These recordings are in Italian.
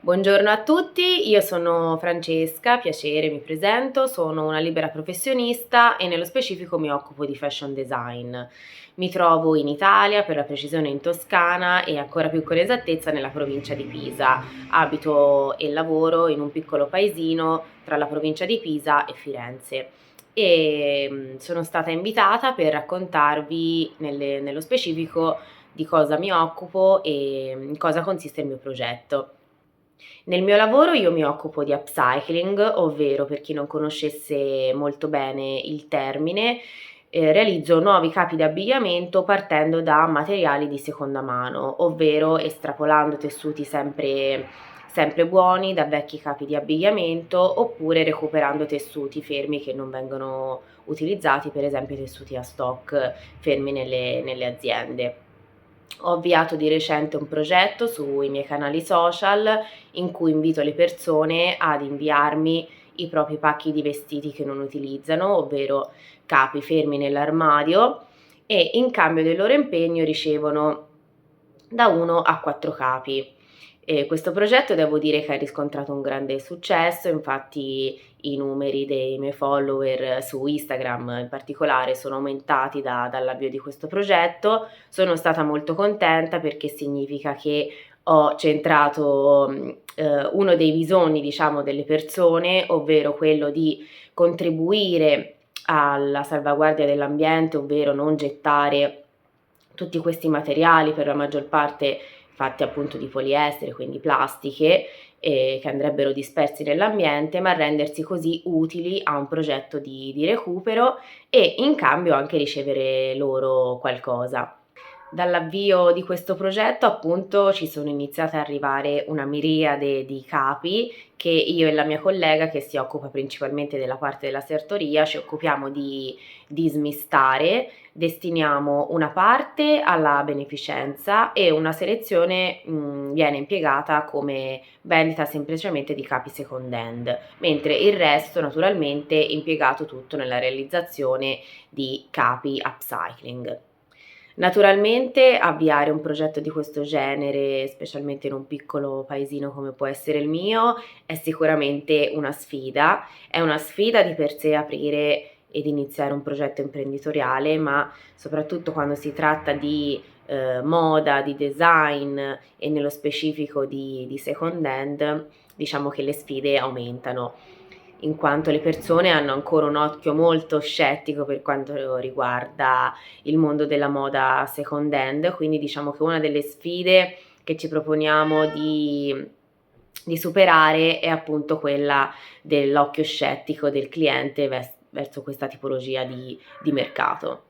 Buongiorno a tutti, io sono Francesca, piacere, mi presento, sono una libera professionista e nello specifico mi occupo di fashion design. Mi trovo in Italia, per la precisione in Toscana e ancora più con esattezza nella provincia di Pisa. Abito e lavoro in un piccolo paesino tra la provincia di Pisa e Firenze e sono stata invitata per raccontarvi nello specifico di cosa mi occupo e in cosa consiste il mio progetto. Nel mio lavoro io mi occupo di upcycling, ovvero per chi non conoscesse molto bene il termine, realizzo nuovi capi d'abbigliamento partendo da materiali di seconda mano, ovvero estrapolando tessuti sempre buoni da vecchi capi di abbigliamento oppure recuperando tessuti fermi che non vengono utilizzati, per esempio tessuti a stock fermi nelle aziende. Ho avviato di recente un progetto sui miei canali social in cui invito le persone ad inviarmi i propri pacchi di vestiti che non utilizzano, ovvero capi fermi nell'armadio, e in cambio del loro impegno ricevono da 1 a 4 capi. Questo progetto devo dire che ha riscontrato un grande successo, infatti i numeri dei miei follower su Instagram in particolare sono aumentati dall'avvio di questo progetto. Sono stata molto contenta perché significa che ho centrato uno dei bisogni, diciamo, delle persone, ovvero quello di contribuire alla salvaguardia dell'ambiente, ovvero non gettare tutti questi materiali, per la maggior parte fatti appunto di poliestere, quindi plastiche, che andrebbero dispersi nell'ambiente, ma rendersi così utili a un progetto di recupero e in cambio anche ricevere loro qualcosa. Dall'avvio di questo progetto appunto ci sono iniziate ad arrivare una miriade di capi che io e la mia collega, che si occupa principalmente della parte della sartoria, ci occupiamo di smistare. Destiniamo una parte alla beneficenza e una selezione viene impiegata come vendita semplicemente di capi second hand, mentre il resto naturalmente è impiegato tutto nella realizzazione di capi upcycling. Naturalmente avviare un progetto di questo genere, specialmente in un piccolo paesino come può essere il mio, è sicuramente è una sfida di per sé aprire ed iniziare un progetto imprenditoriale, ma soprattutto quando si tratta di moda, di design e nello specifico di second hand, diciamo che le sfide aumentano, in quanto le persone hanno ancora un occhio molto scettico per quanto riguarda il mondo della moda second hand, quindi diciamo che una delle sfide che ci proponiamo di superare è appunto quella dell'occhio scettico del cliente verso questa tipologia di mercato.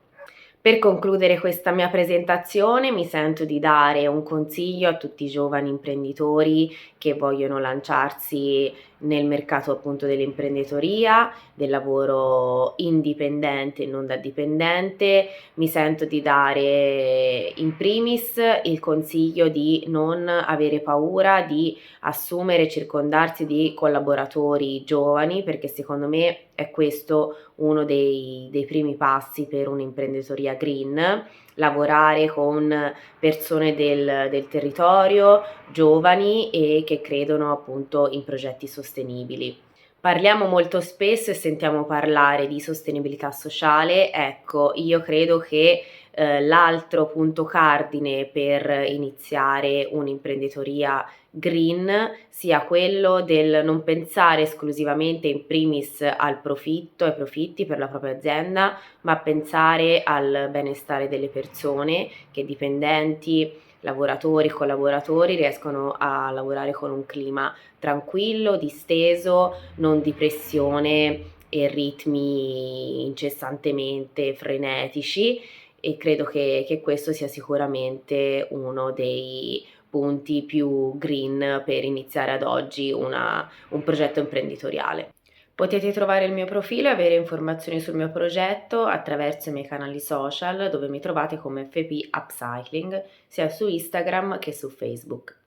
Per concludere questa mia presentazione mi sento di dare un consiglio a tutti i giovani imprenditori che vogliono lanciarsi nel mercato appunto dell'imprenditoria, del lavoro indipendente e non da dipendente. Mi sento di dare in primis il consiglio di non avere paura di assumere e circondarsi di collaboratori giovani, perché secondo me è questo uno dei primi passi per un'imprenditoria green, lavorare con persone del territorio, giovani e che credono appunto in progetti sostenibili. Parliamo molto spesso e sentiamo parlare di sostenibilità sociale, ecco, io credo che l'altro punto cardine per iniziare un'imprenditoria green sia quello del non pensare esclusivamente in primis al profitto, ai profitti per la propria azienda, ma pensare al benestare delle persone, che dipendenti, lavoratori, collaboratori riescono a lavorare con un clima tranquillo, disteso, non di pressione e ritmi incessantemente frenetici, e credo che questo sia sicuramente uno dei punti più green per iniziare ad oggi un progetto imprenditoriale. Potete trovare il mio profilo e avere informazioni sul mio progetto attraverso i miei canali social, dove mi trovate come FP Upcycling, sia su Instagram che su Facebook.